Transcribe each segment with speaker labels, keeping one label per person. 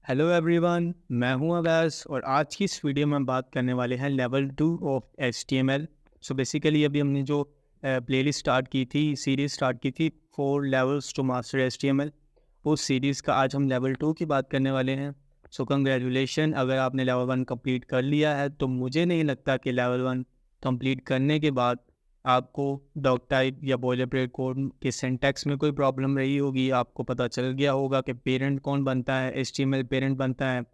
Speaker 1: Hello everyone, मैं हूं अवैस और आज की इस वीडियो में हम बात करने वाले हैं level 2 of HTML। So basically अभी हमने जो प्लेलिस्ट स्टार्ट की थी, सीरीज स्टार्ट की थी 4 लेवल्स टू मास्टर HTML। उस सीरीज़ का आज हम लेवल 2 की बात करने वाले हैं। सो कंग्रेचुलेशन, अगर आपने लेवल 1 कंप्लीट कर लिया है तो मुझे नहीं लगता कि लेवल 1 कंप्लीट करने के बाद आपको डॉक टाइप या बॉयलरप्लेट कोड के सिंटैक्स में कोई प्रॉब्लम रही होगी। आपको पता चल गया होगा कि पेरेंट कौन बनता है, HTML पेरेंट बनता है।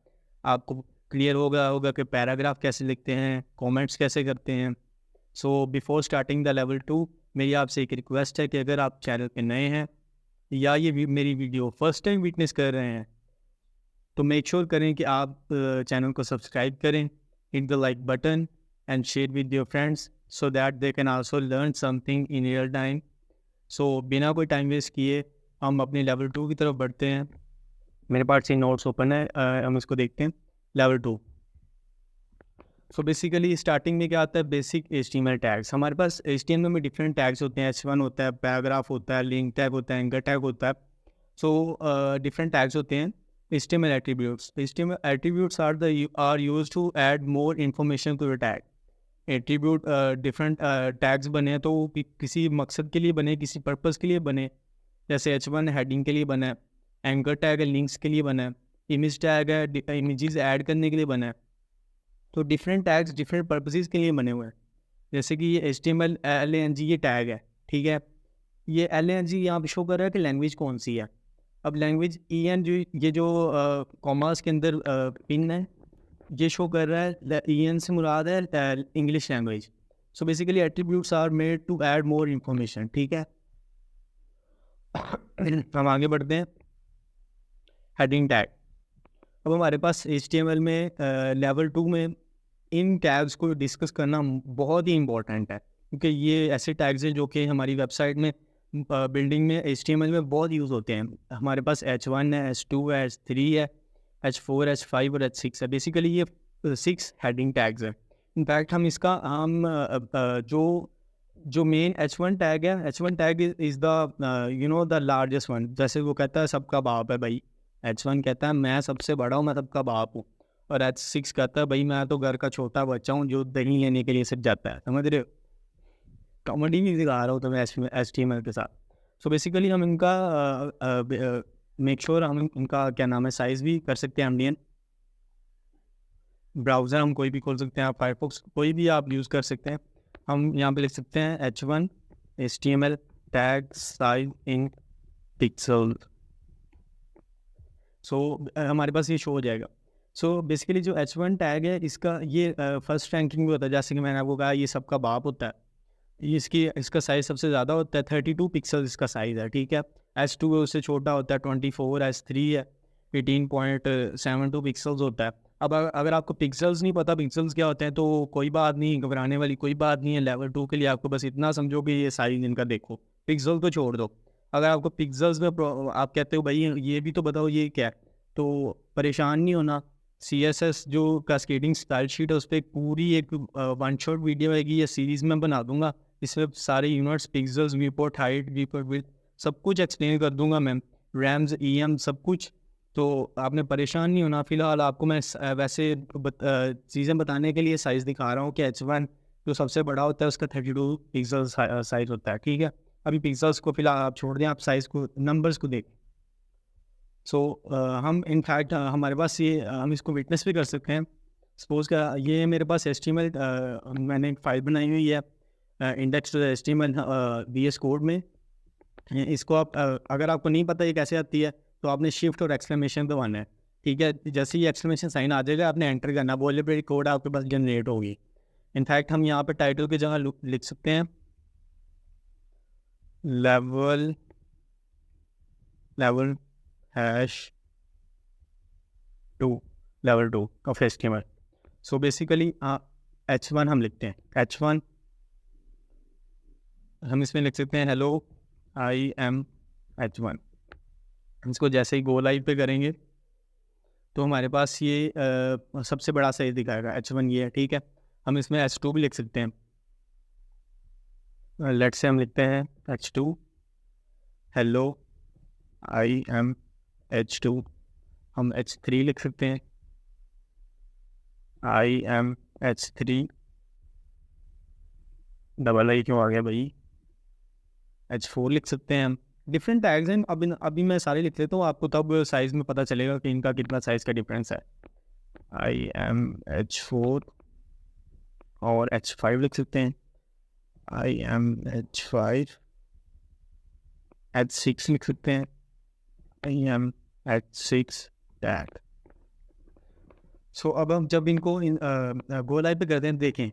Speaker 1: आपको क्लियर होगा कि पैराग्राफ कैसे लिखते हैं, कमेंट्स कैसे करते हैं। So before starting the level 2 मेरी आपसे एक रिक्वेस्ट है कि अगर आप चैनल पे नए हैं या मेरी वीडियो फर्स्ट टाइम विटनेस कर रहे हैं तो मेक श्योर करें कि आप चैनल को सब्सक्राइब करें, hit the like button and share with your friends so that they can also learn something in real time. So बिना कोई टाइम वेस्ट किए हम अपने लेवल 2 की तरफ बढ़ते हैं। मेरे पास ये नोट्स ओपन है, हम इसको देखते हैं। लेवल 2। सो बेसिकली स्टार्टिंग में क्या आता है, बेसिक HTML टैग्स। हमारे पास HTML में डिफरेंट टैग्स होते हैं। H1 होता है, पैराग्राफ होता है, लिंक टैग होता है, एंकर टैग होता है। सो डिफरेंट टैग्स होते हैं। HTML attributes. HTML attributes are used to add more information to the tag. Attribute different tags बने हैं तो वो किसी मकसद के लिए बने, किसी पर्पस के लिए बने। जैसे H1 हेडिंग के लिए बना है, एंकर टैग है लिंक्स के लिए बना है, इमेज टैग है इमेजेस ऐड करने के लिए बना है। तो डिफरेंट टैग्स डिफरेंट पर्पसेस के लिए बने हुए हैं। जैसे कि ये HTML lang ये टैग है, ठीक है। ये lang यहाँ पे शो कर रहा है कि लैंग्वेज कौन सी है। अब लैंग्वेज en जो ये जो कॉमर्स के अंदर पिन है, ये शो कर रहा है en से मुराद है English language. So basically attributes are made to add more information, ठीक है। हम आगे बढ़ते हैं। Heading tag. अब हमारे पास HTML में लेवल 2 में इन टैग्स को डिस्कस करना बहुत ही इम्पोर्टेंट है, क्योंकि ये ऐसे टैग्स हैं जो कि हमारी वेबसाइट में बिल्डिंग में HTML में बहुत यूज़ होते हैं। हमारे पास H1 है, H2 है, H3 है, H4, H5 और H6 है। बेसिकली ये 6 हेडिंग टैग्स हैं। इनफैक्ट हम इसका जो जो मेन H1 टैग है, H1 tag is the the largest one. जैसे वो कहता है सबका बाप है भाई, H1 कहता है मैं सबसे बड़ा हूँ, मैं सबका बाप हूँ। और H6 कहता है भाई मैं तो घर का छोटा बच्चा हूँ जो दही लेने के लिए सिर्फ जाता है। समझ रहे हो? कॉमेडी नहीं दिखा रहा हूँ तो मैं HTML के साथ। सो बेसिकली हम इनका मेक श्योर हम इनका क्या नाम है साइज़ भी कर सकते हैं MDN। ब्राउज़र हम कोई भी खोल सकते हैं, आप फायरफॉक्स कोई भी आप यूज़ कर सकते हैं। हम यहाँ पे लिख सकते हैं H1 HTML tag size in pixel. So हमारे पास ये शो हो जाएगा। सो बेसिकली जो H1 टैग है इसका ये फर्स्ट रैंकिंग में होता है। जैसे कि मैंने आपको कहा ये सबका बाप होता है। ये इसका साइज़ सबसे ज़्यादा होता है, 32 पिक्सल इसका साइज़ है, ठीक है। H2 है उससे छोटा होता है 24, H3 है 18.72 पिक्सल्स होता है। अब अगर आपको पिक्सल्स नहीं पता पिक्सल्स क्या होते हैं तो कोई बात नहीं, घबराने वाली कोई बात नहीं है। लेवल 2 के लिए आपको बस इतना समझो कि ये साइज़ इनका देखो, पिक्सल तो छोड़ दो। अगर आपको पिक्सल्स में आप कहते हो भाई ये भी तो बताओ ये क्या है, तो परेशान नहीं होना। CSS जो कैस्केडिंग स्टाइल शीट है उस पर पूरी एक वन शॉट वीडियो आएगी या सीरीज़ में बना दूंगा। इसमें सारे units, pixels, viewport height, viewport width सब कुछ एक्सप्लेन कर दूंगा मैं, रैम्स, EM सब कुछ। तो आपने परेशान नहीं होना। फ़िलहाल आपको मैं वैसे चीज़ें बताने के लिए साइज़ दिखा रहा हूँ कि H1 जो सबसे बड़ा होता है उसका 32 पिक्सल साइज़ होता है, ठीक है। अभी पिक्सल्स को फ़िलहाल आप छोड़ दें, आप साइज़ को, नंबर्स को देखें। सो हम इनफैक्ट हमारे पास ये हम इसको विटनेस भी कर सकते हैं। सपोज़ का ये मेरे पास HTML मैंने एक फ़ाइल बनाई हुई है इंडेक्स HTML VS कोड में। इसको आप अगर आपको नहीं पता ये कैसे आती है तो आपने शिफ्ट और एक्सक्लेमेशन दबाना है, ठीक है। जैसे ही एक्सक्लेमेशन साइन आ जाएगा आपने एंटर करना, बॉयलरप्लेट कोड आपके पास जनरेट होगी। इनफैक्ट हम यहाँ पे टाइटल की जगह लिख सकते हैं level level -2 level 2 of HTML। So basically H1 हम लिखते हैं। H1 हम इसमें लिख सकते हैं हेलो आई एम H1। इसको जैसे ही गो लाइव पे करेंगे तो हमारे पास ये सबसे बड़ा साइज दिखाएगा। H1 ये है, ठीक है। हम इसमें H2 भी लिख सकते हैं। लेट्स से हम लिखते हैं H2 hello I am H2 हम H3 लिख सकते हैं, IMH3, डबल आई क्यों आ गया भाई, H4 लिख सकते हैं हम। डिफरेंट टैग्स हैं, अभी मैं सारे लिख लेता हूँ, आपको तब साइज़ में पता चलेगा कि इनका कितना साइज़ का डिफरेंस है। IMH4 और H5 लिख सकते हैं, IMH5, H6 लिख सकते हैं, IMH6 टैग। सो अब हम जब इनको गो लाइव पे करते हैं, देखें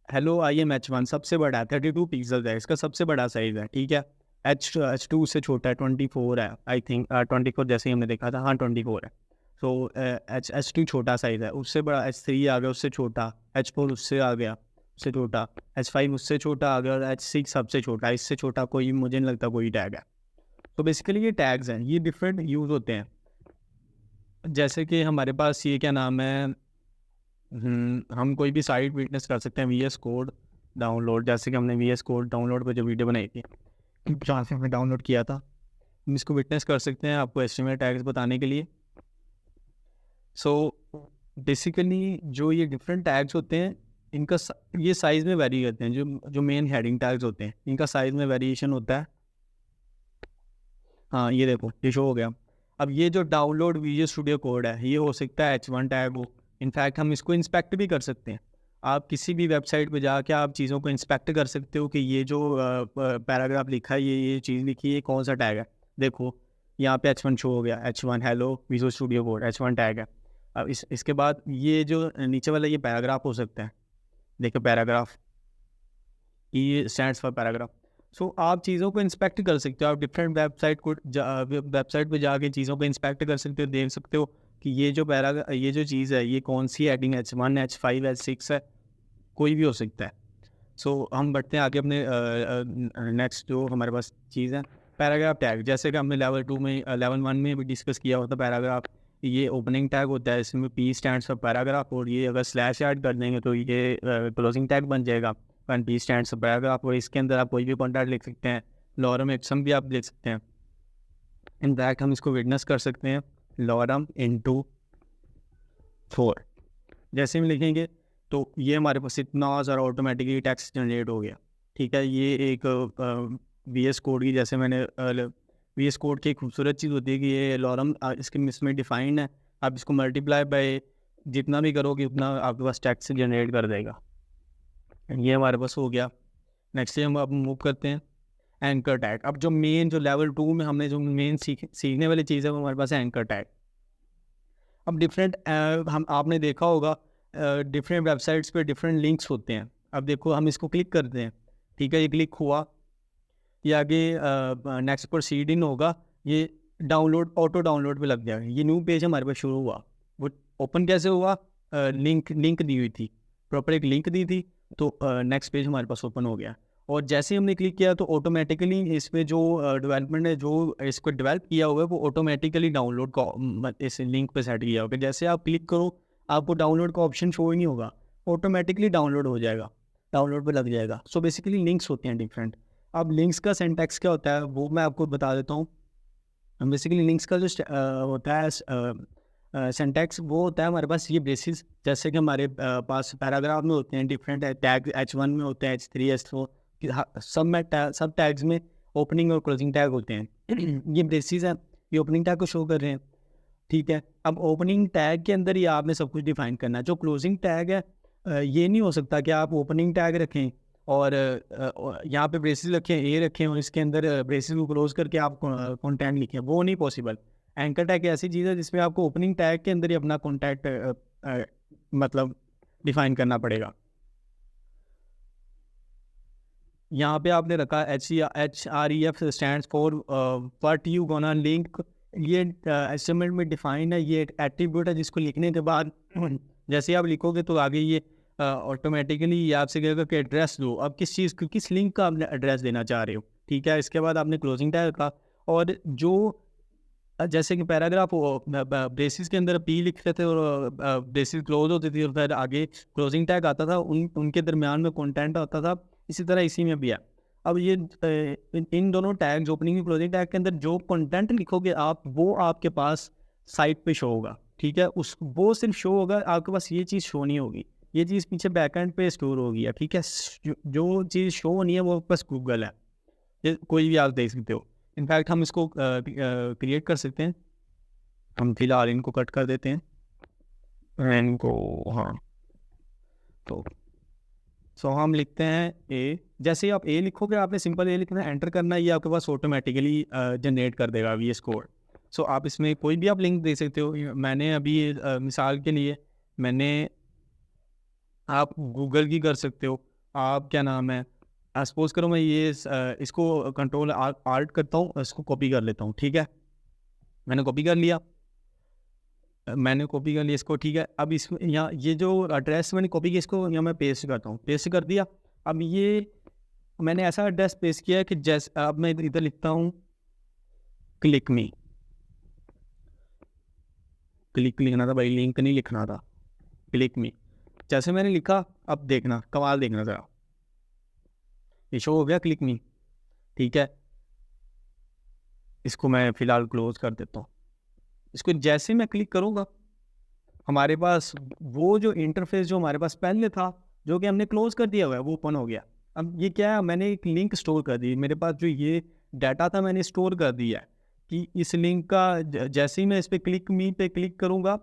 Speaker 1: हेलो IMH1 सबसे बड़ा है, 32 पिक्सल है, इसका सबसे बड़ा साइज़ है, ठीक है। H2 से छोटा है, 24 है आई थिंक, 24 जैसे ही हमने देखा था, हाँ 24 है। सो H2 छोटा साइज़ है, उससे बड़ा H3 आ गया, उससे छोटा H4 उससे आ गया, उससे छोटा H5 उससे छोटा आ गया, और H6 सबसे छोटा, इससे छोटा कोई मुझे नहीं लगता कोई टैग है। तो बेसिकली ये टैग्स हैं, ये डिफरेंट यूज़ होते हैं। जैसे कि हमारे पास ये क्या नाम है, हम कोई भी साइट विटनेस कर सकते हैं, VS कोड डाउनलोड, जैसे कि हमने VS कोड डाउनलोड पर जो वीडियो बनाई थी, जहाँ से हमने डाउनलोड किया था, हम इसको विटनेस कर सकते हैं आपको HTML टैग्स बताने के लिए। सो बेसिकली जो ये डिफरेंट टैग्स होते हैं, इनका ये साइज़ में वेरी करते हैं, जो मेन हेडिंग टैग्स होते हैं, इनका साइज़ में वेरिएशन होता है। हाँ ये देखो, ये शो हो गया। अब ये जो डाउनलोड विजुअल स्टूडियो कोड है, ये हो सकता है H1 टैग हो। इनफैक्ट हम इसको इंस्पेक्ट भी कर सकते हैं। आप किसी भी वेबसाइट पे जाके आप चीज़ों को इंस्पेक्ट कर सकते हो कि ये जो पैराग्राफ लिखा है, ये चीज़ लिखी है, ये कौन सा टैग है। देखो यहाँ पे H1 शो हो गया, H1 hello visual studio code, H1 tag है। अब इसके बाद ये जो नीचे वाला ये पैराग्राफ हो सकता है, देखो पैराग्राफ, ये स्टैंड्स फॉर पैराग्राफ। सो आप चीज़ों को इंस्पेक्ट कर सकते हो, आप डिफरेंट वेबसाइट पे जाके चीज़ों को इंस्पेक्ट कर सकते हो, देख सकते हो कि ये जो ये जो चीज़ है, ये कौन सी हेडिंग, H1 H5 H6 है, कोई भी हो सकता है। सो हम बढ़ते हैं आगे अपने नेक्स्ट जो हमारे पास चीज़ है, पैराग्राफ टैग। जैसे कि हमने लेवल 2 में, लेवल 1 में भी डिस्कस किया होता पैराग्राफ, ये ओपनिंग टैग होता है, इसमें P स्टैंड्स फॉर पैराग्राफ, और ये अगर स्लैश ऐड कर देंगे तो ये क्लोजिंग टैग बन जाएगा। One P stands for paragraph, और इसके अंदर आप कोई भी कॉन्टैक्ट लिख सकते हैं, लॉरम इप्सम भी आप लिख सकते हैं। इनफैक्ट हम इसको विटनेस कर सकते हैं, लॉरम इंटू 4 जैसे हम लिखेंगे तो ये हमारे पास इतना सारा ऑटोमेटिकली टेक्स्ट जनरेट हो गया, ठीक है। ये एक VS कोड की, जैसे मैंने VS कोड की एक खूबसूरत चीज़ होती है कि ये लॉरम इसमें डिफाइंड है, आप इसको मल्टीप्लाई बाय जितना भी करोगे उतना आपके पास टेक्स्ट जनरेट कर देगा। ये हमारे पास हो गया। नेक्स्ट हम अब मूव करते हैं एंकर टैग। अब जो मेन, जो लेवल 2 में हमने जो मेन सीखने वाली चीज़ है, वो हमारे पास है एंकर टैग। अब डिफरेंट हम आपने देखा होगा डिफरेंट वेबसाइट्स पे डिफरेंट लिंक्स होते हैं। अब देखो हम इसको क्लिक करते हैं, ठीक है, ये क्लिक हुआ, ये आगे नेक्स्ट प्रोसीडिंग होगा, ये डाउनलोड, ऑटो डाउनलोड पे लग जाएगा, ये न्यू पेज हमारे पास शुरू हुआ। वो ओपन कैसे हुआ, लिंक दी हुई थी, प्रॉपर एक लिंक दी थी, तो नेक्स्ट पेज हमारे पास ओपन हो गया। और जैसे ही हमने क्लिक किया तो ऑटोमेटिकली इसमें जो डेवलपमेंट ने जो इसको डेवलप किया हुआ है, वो ऑटोमेटिकली डाउनलोड का इस लिंक पे सेट किया होगा। जैसे आप क्लिक करो, आपको डाउनलोड का ऑप्शन शो ही नहीं होगा, ऑटोमेटिकली डाउनलोड हो जाएगा, डाउनलोड पे लग जाएगा। सो बेसिकली लिंक्स होते हैं डिफरेंट। अब लिंक्स का सिंटैक्स क्या होता है वो मैं आपको बता देता हूँ। बेसिकली लिंक्स का जो होता है सिंटैक्स, वो होता है हमारे पास ये बेसिस, जैसे कि हमारे पास पैराग्राफ में होते हैं डिफरेंट टैग, H1 में होते हैं, H3 H4, सब टैग्स में ओपनिंग और क्लोजिंग टैग होते हैं। ये बेसिस है, ये ओपनिंग टैग को शो कर रहे हैं, ठीक है। अब ओपनिंग टैग के अंदर ही आपने सब कुछ डिफाइन करना है। जो क्लोजिंग टैग है, ये नहीं हो सकता कि आप ओपनिंग टैग रखें और यहाँ पे ब्रेसेस रखें, ए रखें, और इसके अंदर ब्रेसेस को क्लोज करके आप कंटेंट लिखें, वो नहीं पॉसिबल। एंकर टैग ऐसी चीज़ है जिसमें आपको ओपनिंग टैग के अंदर ही अपना कॉन्टैक्ट मतलब डिफाइन करना पड़ेगा। यहाँ पे आपने रखा HREF stands for what you gonna link, ये एस्टिमेट में डिफाइन है, ये एट्रीब्यूट है जिसको लिखने के बाद जैसे आप लिखोगे तो आगे ये ऑटोमेटिकली ये आपसे कहेगा कि एड्रेस दो, अब किस चीज़, किस लिंक का आपने एड्रेस देना चाह रहे हो, ठीक है। इसके बाद आपने क्लोजिंग टैग का, और जो जैसे कि पैराग्राफ ब्रेसिस के अंदर P लिखते थे और ब्रेसिस क्लोज होती थी और फिर आगे क्लोजिंग टैग आता था, उनके दरमियान में कंटेंट आता था, इसी तरह इसी में भी है। अब ये इन दोनों टैग्स, ओपनिंग और क्लोजिंग टैग के अंदर जो कंटेंट लिखोगे आप, वो आपके पास साइट पे शो होगा, ठीक है, उस वो सिर्फ शो होगा, आपके पास ये चीज़ शो नहीं होगी, ये चीज़ पीछे बैकएंड पे स्टोर होगी, ठीक है। जो चीज़ शो नहीं है वो बस गूगल है, ये कोई भी आप देख सकते हो। इनफैक्ट हम इसको क्रिएट कर सकते हैं, हम फिलहाल इनको कट कर देते हैं इनको, हाँ। तो सो हम लिखते हैं ए, जैसे ही आप ए लिखोगे आपने सिंपल ए लिखना है, एंटर करना है, ये आपके पास ऑटोमेटिकली जनरेट कर देगा VS कोड। सो आप इसमें कोई भी आप लिंक दे सकते हो। मैंने अभी मिसाल के लिए मैंने, आप गूगल की कर सकते हो, आप क्या नाम है, सपोज करो मैं ये इसको कंट्रोल आल्ट करता हूँ, इसको कॉपी कर लेता हूँ, ठीक है, मैंने कॉपी कर लिया, इसको, ठीक है। अब इसमें यहाँ ये जो एड्रेस मैंने कॉपी किया इसको यहाँ मैं पेस्ट करता हूँ, पेस्ट कर दिया। अब ये मैंने ऐसा एड्रेस पेस्ट किया है कि जैसे अब मैं इधर लिखता हूँ क्लिक मी, क्लिक लिखना था भाई, लिंक नहीं लिखना था, क्लिक मी। जैसे मैंने लिखा, अब देखना कमाल, देखना ज़रा, ये शो हो गया क्लिक मी, ठीक है। इसको मैं फ़िलहाल क्लोज कर देता हूँ। इसको जैसे मैं क्लिक करूँगा, हमारे पास वो जो इंटरफेस जो हमारे पास पहले था, जो कि हमने क्लोज कर दिया हुआ है, वो ओपन हो गया। अब ये क्या है, मैंने एक लिंक स्टोर कर दी, मेरे पास जो ये डाटा था मैंने स्टोर कर दिया है कि इस लिंक का जैसे ही मैं इस पर क्लिक मी पे क्लिक करूँगा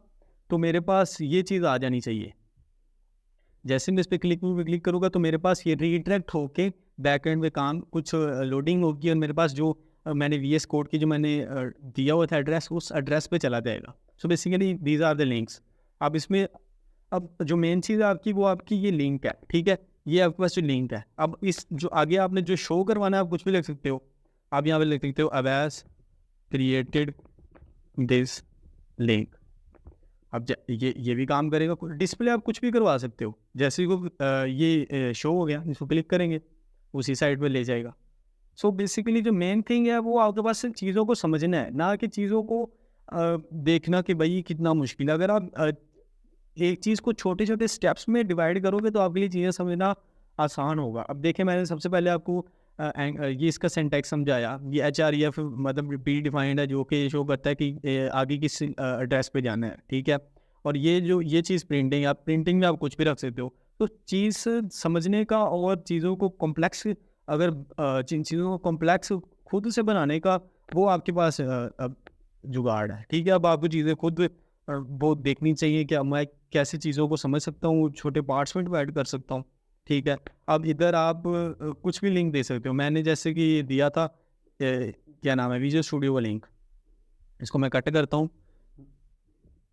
Speaker 1: तो मेरे पास ये चीज़ आ जानी चाहिए। जैसे मैं इस पर क्लिक मी पे क्लिक करूँगा तो मेरे पास ये रीडायरेक्ट होके बैक एंड में काम कुछ लोडिंग होगी, और मेरे पास जो मैंने VS कोड की जो मैंने दिया हुआ था एड्रेस, उस एड्रेस पे चला जाएगा। So basically these are the links. अब इसमें, अब जो मेन चीज़ है आपकी, वो आपकी ये लिंक है, ठीक है, ये आपके पास जो लिंक है। अब इस जो आगे आपने जो शो करवाना है, आप कुछ भी लिख सकते हो, आप यहाँ पे लिख सकते हो अवैस क्रिएटेड दिस लिंक। अब ये भी काम करेगा, डिस्प्ले आप कुछ भी करवा सकते हो, जैसे ही ये शो हो गया, इसको क्लिक करेंगे उसी साइड पे ले जाएगा। सो बेसिकली जो मेन थिंग है वो आपके पास सिर्फ चीज़ों को समझना है, ना कि चीज़ों को देखना कि भाई कितना मुश्किल है। अगर आप एक चीज़ को छोटे छोटे स्टेप्स में डिवाइड करोगे तो आपके लिए चीज़ें समझना आसान होगा। अब देखें, मैंने सबसे पहले आपको ये इसका सिंटैक्स समझाया, ये HREF मतलब प्री डिफाइंड है, जो कि शो करता है कि आगे किस एड्रेस पे जाना है, ठीक है। और ये चीज़ प्रिंटिंग, आप प्रिंटिंग में आप कुछ भी रख सकते हो। तो चीज़ समझने का और चीज़ों को कॉम्प्लेक्स, अगर जिन चीज़ों को कॉम्प्लेक्स खुद से बनाने का, वो आपके पास अब जुगाड़ है, ठीक है। अब आपको चीज़ें खुद वो देखनी चाहिए कि मैं कैसे चीज़ों को समझ सकता हूँ, छोटे पार्ट्स में डिवाइड कर सकता हूँ, ठीक है। अब इधर आप कुछ भी लिंक दे सकते हो। मैंने जैसे कि दिया था क्या नाम है, विजुअल स्टूडियो का लिंक, इसको मैं कट करता हूँ।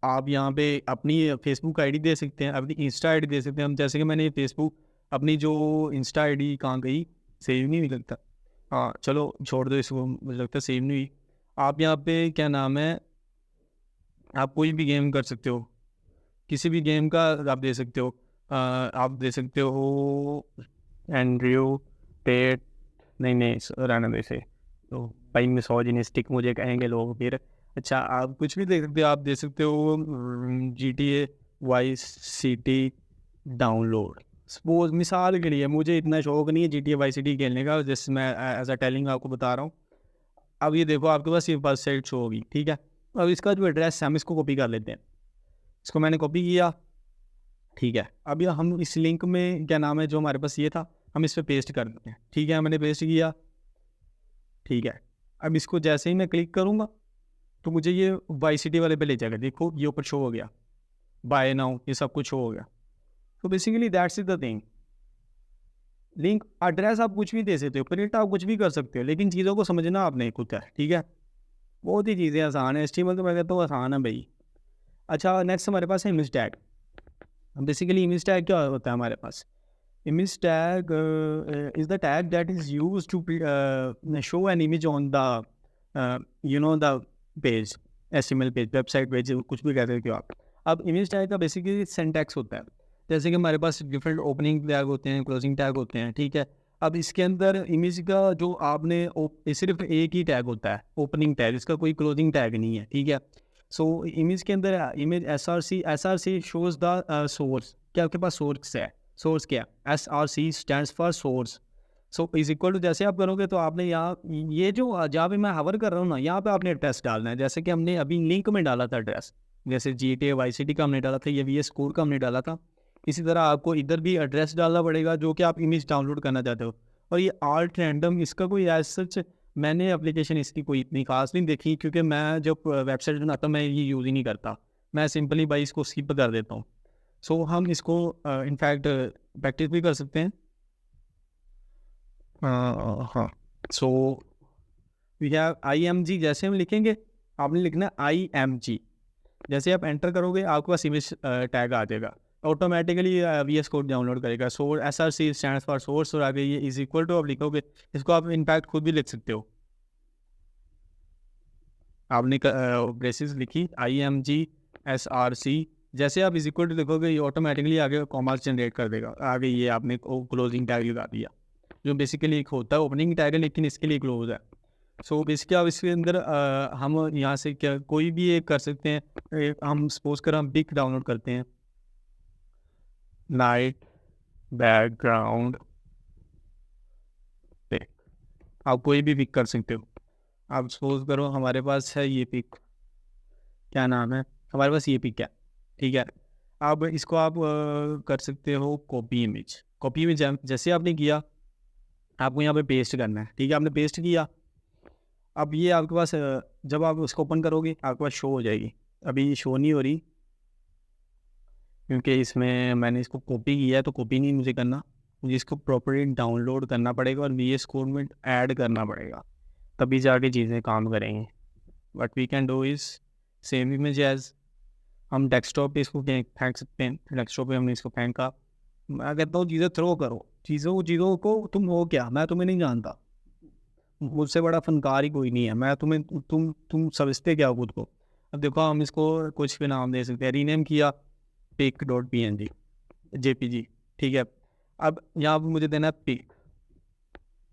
Speaker 1: आप यहाँ पे अपनी फेसबुक आईडी दे सकते हैं, अपनी इंस्टा आईडी दे सकते हैं। हम जैसे कि मैंने फेसबुक अपनी जो इंस्टा आईडी कहाँ गई, सेव नहीं लगता, हाँ चलो छोड़ दो इसको, मुझे लगता है सेव नहीं हुई। आप यहाँ पे क्या नाम है, आप कोई भी गेम कर सकते हो, किसी भी गेम का आप दे सकते हो। आप दे सकते हो एंड्रयू पेट, नहीं रहने दे से, तो भाई मिसोजिनिस्टिक मुझे कहेंगे लोग फिर। अच्छा, आप कुछ भी दे सकते हो, आप दे सकते हो GTA vice city download. Suppose मिसाल के लिए, मुझे इतना शौक नहीं है GTA वाइस सिटी खेलने का, जैसे मैं एज अ टेलिंग आपको बता रहा हूँ। अब ये देखो, आपके पास ये फर्स्ट साइड शो होगी, ठीक है। अब इसका जो एड्रेस है हम इसको कॉपी कर लेते हैं, इसको मैंने कॉपी किया, ठीक है। अब ये हम इस लिंक में क्या नाम है, जो हमारे पास ये था, हम इस पर पेस्ट कर देते हैं, ठीक है। मैंने पेस्ट किया, ठीक है। अब इसको जैसे ही मैं क्लिक करूँगा तो मुझे ये वाई सिटी वाले पे ले जाएगा, देखो ये ऊपर शो हो गया, बाय नाउ ये सब कुछ शो हो गया। तो basically that's is the thing. Link address आप कुछ भी दे सकते हो, प्रिंट आप कुछ भी कर सकते हो, लेकिन चीज़ों को समझना आपने खुद है, ठीक है। बहुत ही चीज़ें आसान है, HTML तो मैं कहता हूँ आसान है भाई। अच्छा, नेक्स्ट हमारे पास है image tag. Basically image tag क्या होता है हमारे पास? Image tag is the tag that is used to show an image on the the page, HTML page, website page, कुछ भी कह सकते हो आप। अब इमेज टैग का बेसिकली सिंटैक्स होता है, जैसे कि हमारे पास डिफरेंट ओपनिंग टैग होते हैं, क्लोजिंग टैग होते हैं, ठीक है। अब इसके अंदर इमेज का जो आपने सिर्फ एक ही टैग होता है, ओपनिंग टैग, इसका कोई क्लोजिंग टैग नहीं है, ठीक है। सो इमेज के अंदर image SRC shows the source, क्या आपके पास सोर्स है, सोर्स क्या है, SRC stands for source. So is equal to जैसे आप करोगे तो आपने यहाँ ये जो जहाँ पे मैं हवर कर रहा हूँ ना, यहाँ पे आपने एड्रेस डालना है। जैसे कि हमने अभी लिंक में डाला था एड्रेस, जैसे GTA YCT का हमने डाला था, ये VS कोड का हमने डाला था। इसी तरह आपको इधर भी एड्रेस डालना पड़ेगा जो कि आप इमेज डाउनलोड करना चाहते हो। और ये आर्ट रैंडम, इसका कोई एज सच मैंने एप्लीकेशन इसकी कोई इतनी खास नहीं देखी, क्योंकि मैं जब वेबसाइट बनाता हूँ मैं ये यूज़ ही नहीं करता, मैं सिंपली भाई इसको स्किप कर देता हूँ। सो हम इसको इनफैक्ट प्रैक्टिस भी कर सकते हैं। हाँ, सो वी हैव IMG। जैसे हम लिखेंगे, आपने लिखना है IMG। जैसे आप एंटर करोगे आपके पास इमेज टैग आ जाएगा, ऑटोमेटिकली VS कोड डाउनलोड करेगा। SRC स्टैंड्स फॉर सोर्स, और आगे ये इज इक्वल टू आप लिखोगे। इसको आप इनफैक्ट खुद भी लिख सकते हो। आपने ब्रेसिस लिखी IMG SRC, जैसे आप इज इक्वल टू लिखोगे ये ऑटोमेटिकली आगे कॉमर्स जनरेट कर देगा। आगे ये आपने क्लोजिंग टैग लगा दिया, जो बेसिकली एक होता है ओपनिंग टैग है लेकिन इसके लिए क्लोज है। सो बेसिकली आप इसके अंदर हम यहाँ से क्या कोई भी एक कर सकते हैं। हम सपोज कर हम पिक डाउनलोड करते हैं, नाइट बैकग्राउंड पिक। आप कोई भी पिक कर सकते हो। आप सपोज करो हमारे पास है ये पिक, क्या नाम है, हमारे पास ये पिक है, ठीक है। अब इसको आप कर सकते हो कॉपी इमेज। कॉपी इमेज जैसे आपने किया, आपको यहाँ पे पेस्ट करना है, ठीक है। आपने पेस्ट किया, अब ये आपके पास जब आप उसको ओपन करोगे आपके पास शो हो जाएगी। अभी शो नहीं हो रही क्योंकि इसमें मैंने इसको कॉपी किया है, तो कॉपी नहीं मुझे करना, मुझे इसको प्रॉपर्ली डाउनलोड करना पड़ेगा और VS कोड में ऐड करना पड़ेगा, तभी जाके चीज़ें काम करेंगी। What we can do is same image as, हम डेस्कटॉप पे इसको फेंक सकते हैं। डेस्कटॉप पे हमने इसको फेंका। मैं कहता हूँ चीज़ें थ्रो करो, चीज़ों को तुम हो क्या, मैं तुम्हें नहीं जानता, मुझसे बड़ा फनकार ही कोई नहीं है। मैं तुम समझते क्या हो खुद को। अब देखो हम इसको कुछ भी नाम दे सकते हैं, रीनेम किया pic.png JPG, ठीक है। अब यहाँ पर मुझे देना है पिक।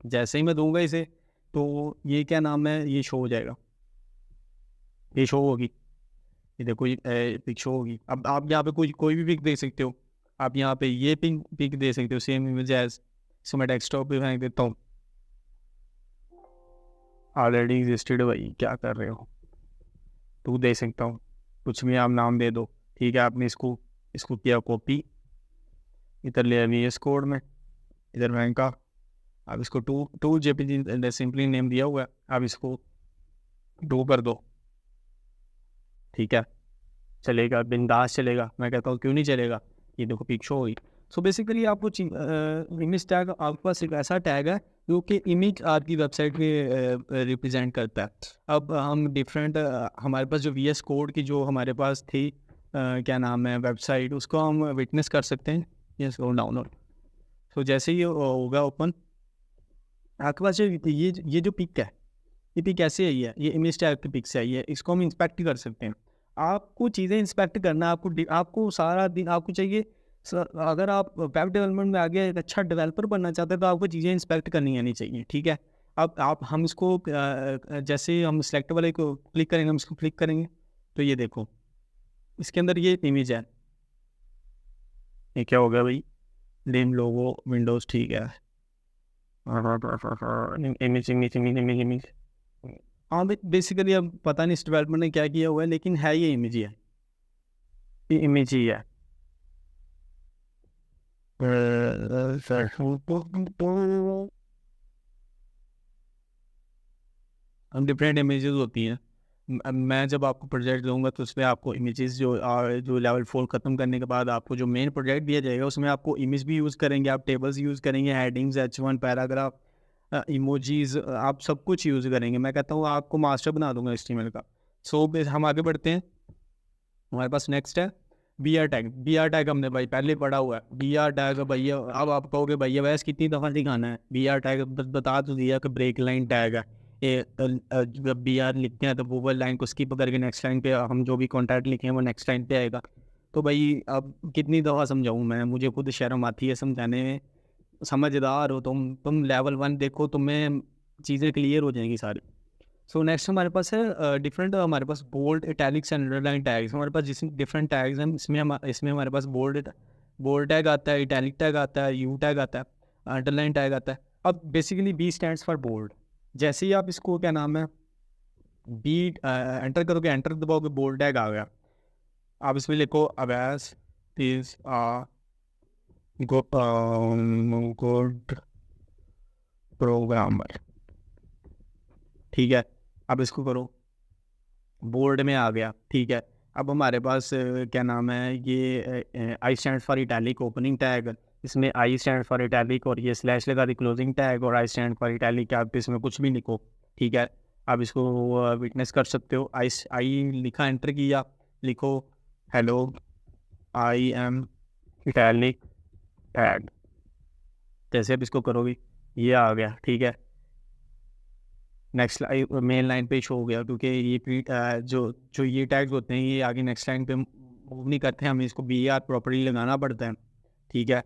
Speaker 1: जैसे ही मैं दूंगा इसे तो ये क्या नाम है, ये शो हो जाएगा, ये शो होगी, ये देखो ये पिक शो होगी। अब आप यहाँ पे कोई भी पिक दे सकते हो। आप यहाँ पे ये पिक दे सकते हो, सेम इमेज एज। सो मैं डेस्कटॉप पे फेंक देता हूँ, ऑलरेडी एग्जिस्टेड। भाई क्या कर रहे हो, तू दे सकता हूँ, कुछ भी आप नाम दे दो, ठीक है। आपने इसको किया कॉपी, इधर ले VS कोड में, इधर फेंका। आप इसको टू JPG सिंपली नेम दिया हुआ है, आप इसको डो कर दो, ठीक है। चलेगा, बिंदास चलेगा। मैं कहता हूँ क्यों नहीं चलेगा, ये देखो पिक शो हुई। सो बेसिकली आपको इमेज टैग, आपके पास एक ऐसा टैग है जो कि इमेज आपकी वेबसाइट पे रिप्रेजेंट करता है। अब हम डिफरेंट हमारे पास जो VS कोड की जो हमारे पास थी क्या नाम है वेबसाइट, उसको हम विटनेस कर सकते हैं। ये इसको डाउनलोड, तो जैसे ही होगा ओपन, आपके पास ये जो पिक है, ये पिक कैसे आई है, ये इमेज टैग की पिक से आई है। इसको हम इंस्पेक्ट कर सकते हैं। आपको चीज़ें इंस्पेक्ट करना, आपको सारा दिन आपको चाहिए। अगर आप वेब डेवलपमेंट में आगे एक अच्छा डेवलपर बनना चाहते हैं तो आपको चीज़ें इंस्पेक्ट करनी आनी चाहिए, ठीक है। अब हम इसको जैसे हम सिलेक्ट वाले को क्लिक करेंगे, हम इसको क्लिक करेंगे तो ये देखो इसके अंदर ये इमेज है। ये क्या हो गया भाई, नेम लोगो विंडोज़, ठीक है। Image image image image image, हाँ बेसिकली अब पता नहीं इस डेवलपमेंट ने क्या किया हुआ है, लेकिन है ये इमेज ही है, ये इमेज ही है। हम डिफरेंट इमेजेस होती हैं। मैं जब आपको प्रोजेक्ट दूंगा तो उसमें आपको इमेजेस जो लेवल 4 ख़त्म करने के बाद आपको जो मेन प्रोजेक्ट दिया जाएगा उसमें आपको इमेज भी यूज़ करेंगे, आप टेबल्स यूज़ करेंगे, हेडिंग्स H1 पैराग्राफ, इमोजीज, आप सब कुछ यूज़ करेंगे। मैं कहता हूँ आपको मास्टर बना दूंगा HTML का। सो हम आगे बढ़ते हैं। हमारे पास नेक्स्ट है BR टैग हमने भाई पहले पढ़ा हुआ है। BR टैग भैया, अब आप कहोगे भैया वैसे कितनी दफ़ा दिखाना है। BR टैग बता तो दिया कि ब्रेक लाइन टैग है। ये जब BR लिखते हैं तो वो लाइन को स्किप करके नेक्स्ट लाइन पे हम जो भी कॉन्टैक्ट लिखे हैं वो नेक्स्ट लाइन पे आएगा। तो भाई अब कितनी दफ़ा समझाऊँ मैं, मुझे खुद शर्म आती है समझाने में। समझदार हो तुम लेवल 1 देखो, तुम्हें चीज़ें क्लियर हो जाएंगी सारी। सो नेक्स्ट हमारे पास है डिफरेंट, हमारे पास bold, italics and underline tags. हमारे पास जिसमें डिफरेंट टैग्स हैं, इसमें हमारे पास बोल्ड टैग आता है, इटैलिक टैग आता है, यू टैग आता है, अंडरलाइन टैग आता है। अब basically B stands for bold. जैसे ही आप इसको क्या नाम है बी एंटर करोगे, एंटर दबाओगे, बोल्ड टैग आ गया। आप इसमें लिखो अवैस इज गुड प्रोग्रामर, ठीक है। अब इसको करो, बोर्ड में आ गया, ठीक है। अब हमारे पास क्या नाम है ये I stand for italic opening tag, इसमें आई स्टैंड फॉर इटैलिक और ये स्लैश लगा दी क्लोजिंग टैग, और आई स्टैंड फॉर इटैलिक आप इसमें कुछ भी लिखो, ठीक है। आप इसको विटनेस कर सकते हो। आई लिखा, एंटर किया, लिखो hello I am italic tag. जैसे आप इसको करोगे ये आ गया, ठीक है। नेक्स्ट मेन लाइन पे शो हो गया, क्योंकि ये जो जो ये टैग्स होते हैं ये आगे नेक्स्ट लाइन पे मूव नहीं करते हैं, हमें इसको बी आर प्रॉपर्ली लगाना पड़ता है, ठीक है।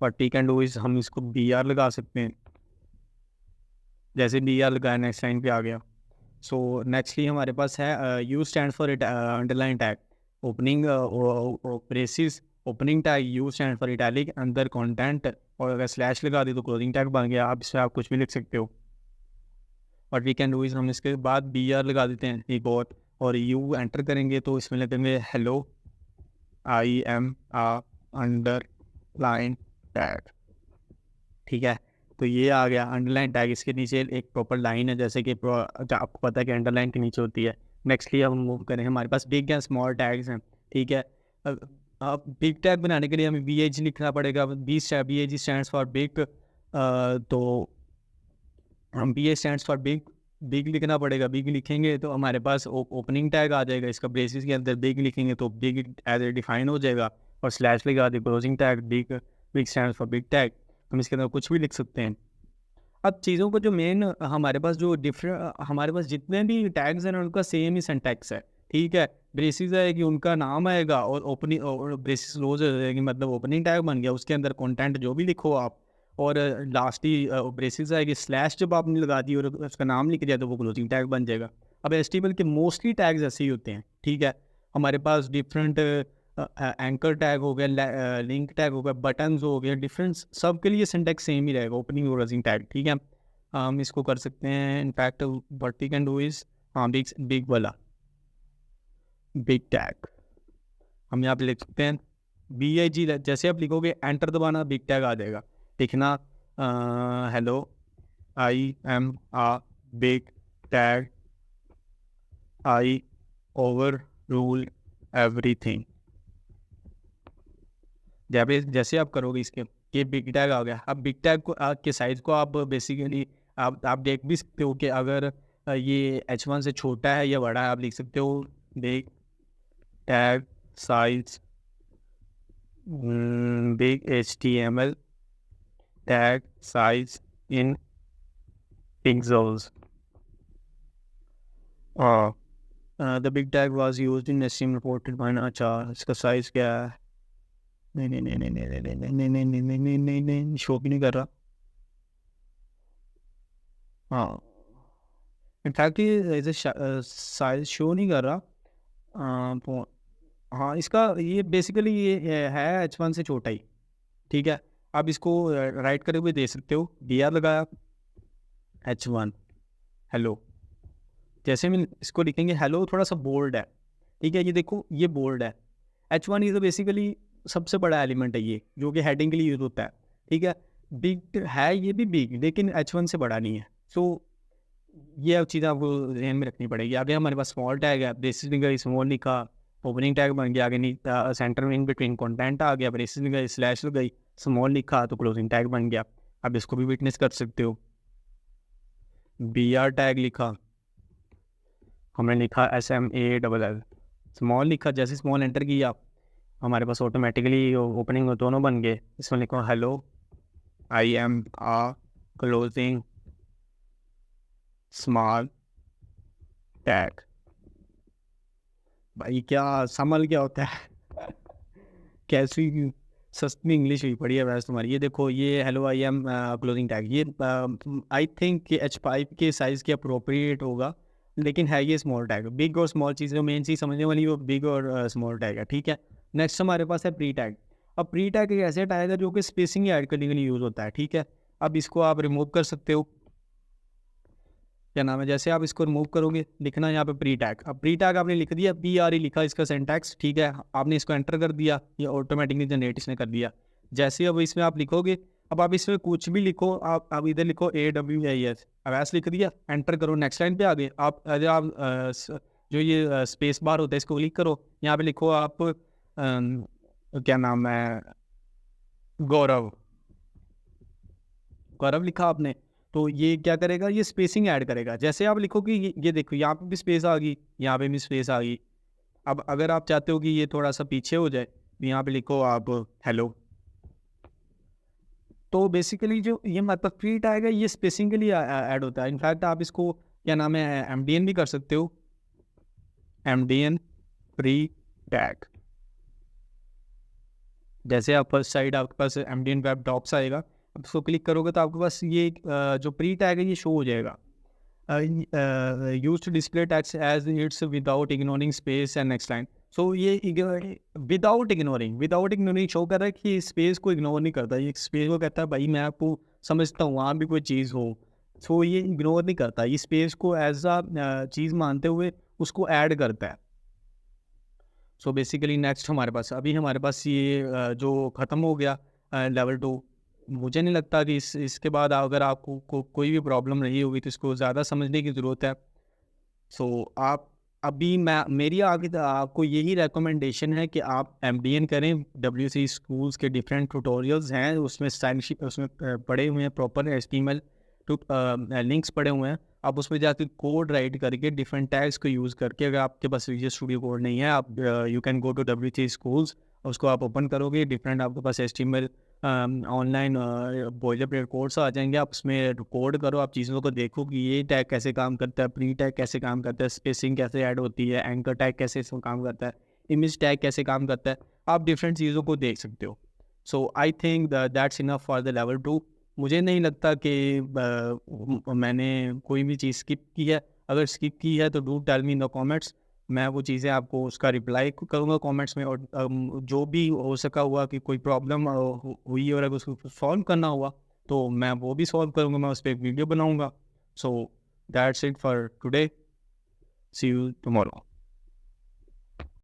Speaker 1: But we can do is हम इसको बी आर लगा सकते हैं। जैसे बी आर लगाया नेक्स्ट लाइन पे आ गया। सो नेक्स्टली हमारे पास है U stand for underline tag opening braces, opening tag U stand for italic अंदर कंटेंट, और अगर स्लैश लगा दी तो क्लोजिंग टैग बन गया। आप इसमें आप कुछ भी लिख सकते हो। और वी कैन डू इज हम इसके बाद बी आर लगा देते हैं एक और यू एंटर करेंगे तो इसमें लगेंगे hello I am underline tag, ठीक है। तो ये आ गया अंडरलाइन टैग, इसके नीचे एक प्रॉपर लाइन है, जैसे कि आपको पता है कि अंडरलाइन के नीचे होती है। नेक्स्टली हम मूव करें, हमारे पास बिग एंड स्मॉल टैग्स हैं, ठीक है। अब बिग टैग बनाने के लिए हमें बी एच लिखना पड़ेगा। B H stands for big, तो हम B A stands for big, big लिखना पड़ेगा। बिग लिखेंगे तो हमारे पास ओपनिंग टैग आ जाएगा, इसका ब्रेसिस के अंदर बिग लिखेंगे तो बिग एज ए डिफाइन हो जाएगा, और स्लैश लगा दे closing tag big, big stands for big tag. हम इसके अंदर कुछ भी लिख सकते हैं। अब चीज़ों को जो मेन हमारे पास जो हमारे पास जितने भी टैग्स हैं उनका सेम ही सिंटैक्स है, ठीक है। ब्रेसिस है कि उनका नाम आएगा, और ओपनिंग और ब्रेसिस क्लोज है कि मतलब ओपनिंग टैग बन गया, उसके अंदर कंटेंट जो भी लिखो आप, और लास्ट ही ब्रेसिस है कि स्लैश जब आपने लगा दी और उसका नाम लिख दिया तो वो क्लोजिंग टैग बन जाएगा। अब HTML के मोस्टली टैग्स ऐसे ही होते हैं, ठीक है। हमारे पास डिफरेंट एंकर टैग हो गया, लिंक टैग हो गया, बटन्स हो गया, डिफरेंस सबके लिए सिंटैक्स सेम ही रहेगा, ओपनिंग और क्लोजिंग टैग, ठीक है। हम इसको कर सकते हैं in fact what we can do is हाँ बिग वाला बिग टैग हम यहाँ पे लिख सकते हैं BIG। जैसे आप लिखोगे एंटर दबाना, बिग टैग आ जाएगा। लिखना hello I am big tag, I over rule everything. जैसे आप करोगे इसके ये बिग टैग आ गया। अब बिग टैग को के साइज को आप बेसिकली आप देख भी सकते हो कि अगर ये H1 से छोटा है या बड़ा है, आप लिख सकते हो big tag size big HTML tag size in pixels. The big tag was used in HTML reported by. अच्छा इसका साइज क्या है? नहीं नहीं नहीं नहीं नहीं नहीं नहीं नहीं नहीं नहीं नहीं नहीं नहीं नहीं शो भी नहीं कर रहा। हाँ इनफैक्ट ये साइज शो नहीं कर रहा। तो हाँ इसका ये बेसिकली ये है H1 से छोटा ही, ठीक है। आप इसको राइट करे हुए दे सकते हो, DR लगाया H1 हेलो। जैसे हम इसको लिखेंगे हेलो थोड़ा सा बोल्ड है, ठीक है। ये देखो ये बोल्ड है। H1 ये तो बेसिकली सबसे बड़ा एलिमेंट है ये, जो कि हेडिंग के लिए यूज होता है, ठीक है। बिग है ये भी बिग, लेकिन H1 से बड़ा नहीं है। सो ये अब चीज़ आपको ध्यान में रखनी पड़ेगी। आगे हमारे पास स्मॉल टैग है, ब्रेसिस लिखा, स्मॉल लिखा, ओपनिंग टैग बन गया, आगे सेंटर में इन बिटवीन कंटेंट आ गया, ब्रेसिस लिखा, स्लैश लग गई, स्मॉल लिखा तो क्लोजिंग टैग बन गया। अब इसको भी विटनेस कर सकते हो। BR टैग लिखा, हमने लिखा SMALL, स्मॉल लिखा, जैसे स्मॉल एंटर किया हमारे पास ऑटोमेटिकली ओपनिंग दोनों बन गए। इसमें लिखो hello I am closing small tag. भाई क्या समल क्या होता है कैसी सस्ती इंग्लिश हुई पड़ी है वैसे तुम्हारी। ये देखो ये hello I am closing tag, ये आई थिंक कि H5 के साइज़ के अप्रोप्रिएट होगा, लेकिन है ये स्मॉल टैग। बिग और स्मॉल चीज़ें मेन चीज़ समझने वाली वो बिग और स्मॉल टैग है, ठीक है। नेक्स्ट हमारे पास है प्री टैग। अब प्री टैग एक ऐसे टैग है जो कि स्पेसिंग ऐड करने के लिए यूज़ होता है, ठीक है। अब इसको आप रिमूव कर सकते हो, क्या नाम है, जैसे आप इसको रिमूव करोगे लिखना यहाँ पे प्री टैग। अब प्री टैग आपने लिख दिया, PRE लिखा इसका सिंटैक्स, ठीक है, आपने इसको एंटर कर दिया, ये ऑटोमेटिकली जनरेट इसने कर दिया। जैसे अब इसमें आप लिखोगे, अब आप इसमें कुछ भी लिखो, आप इधर लिखो AWIS, अब ऐसे लिख दिया, एंटर करो, नेक्स्ट लाइन पे आ गए आप। अगर आप जो ये स्पेस बार होता है इसको क्लिक करो, यहाँ पे लिखो आप क्या नाम है, गौरव, गौरव लिखा आपने, तो ये क्या करेगा, ये स्पेसिंग ऐड करेगा। जैसे आप लिखो कि ये देखो यहाँ पे भी स्पेस आ गई, यहाँ पे भी स्पेस आ गई। अब अगर आप चाहते हो कि ये थोड़ा सा पीछे हो जाए, तो यहाँ पे लिखो आप हेलो। तो बेसिकली जो ये मतलब प्री टैग है, ये स्पेसिंग के लिए ऐड होता है। इनफैक्ट आप इसको क्या नाम है, MDN भी कर सकते हो, MDN प्री टैग। जैसे आप फर्स्ट साइड आपके पास MDN वेब डॉक्स आएगा, अब उसको क्लिक करोगे तो आपके पास ये जो प्री टैग है ये शो हो जाएगा। Use to display tags as it's without ignoring space and next line. So ये विदाउट इग्नोरिंग शो कर रहा है कि स्पेस को इग्नोर नहीं करता, ये स्पेस को कहता है भाई मैं आपको समझता हूँ, वहाँ भी कोई चीज़ हो। सो ये इग्नोर नहीं करता, ये स्पेस को एज अ चीज़ मानते हुए उसको ऐड करता है। सो बेसिकली नेक्स्ट हमारे पास ये जो ख़त्म हो गया लेवल 2। मुझे नहीं लगता कि इसके बाद अगर आपको कोई भी प्रॉब्लम रही होगी तो इसको ज़्यादा समझने की ज़रूरत है। सो आप अभी मैं मेरी आगे आपको यही रिकमेंडेशन है कि आप MDN करें। WC स्कूल्स के डिफरेंट ट्यूटोरियल्स हैं, उसमें उसमें पड़े हुए हैं, प्रॉपर HTML लिंक्स पड़े हुए हैं। आप उसमें जाकर कोड राइट करके डिफरेंट टैग्स को यूज़ करके, अगर आपके पास विजुअल स्टूडियो कोड नहीं है, आप you can go to WC schools, उसको आप ओपन करोगे, डिफरेंट आपके पास HTML online boiler plate codes आ जाएंगे। आप उसमें कोड करो, आप चीज़ों को देखो कि ये टैग कैसे काम करता है, प्री टैग कैसे काम करता है, स्पेसिंग कैसे ऐड होती है, एंकर टैग कैसे इसमें काम करता है, इमेज टैग कैसे काम करता है, आप डिफरेंट चीज़ों को देख सकते हो। So I think that's enough for the level 2। मुझे नहीं लगता कि मैंने कोई भी चीज़ स्किप की है। अगर स्किप की है तो do tell me in the comments, मैं वो चीज़ें आपको उसका रिप्लाई करूँगा कमेंट्स में। और जो भी हो सका हुआ कि कोई प्रॉब्लम हुई और अगर उसको सॉल्व करना हुआ तो मैं वो भी सॉल्व करूँगा, मैं उस पर एक वीडियो बनाऊँगा। So that's it for today, see you tomorrow.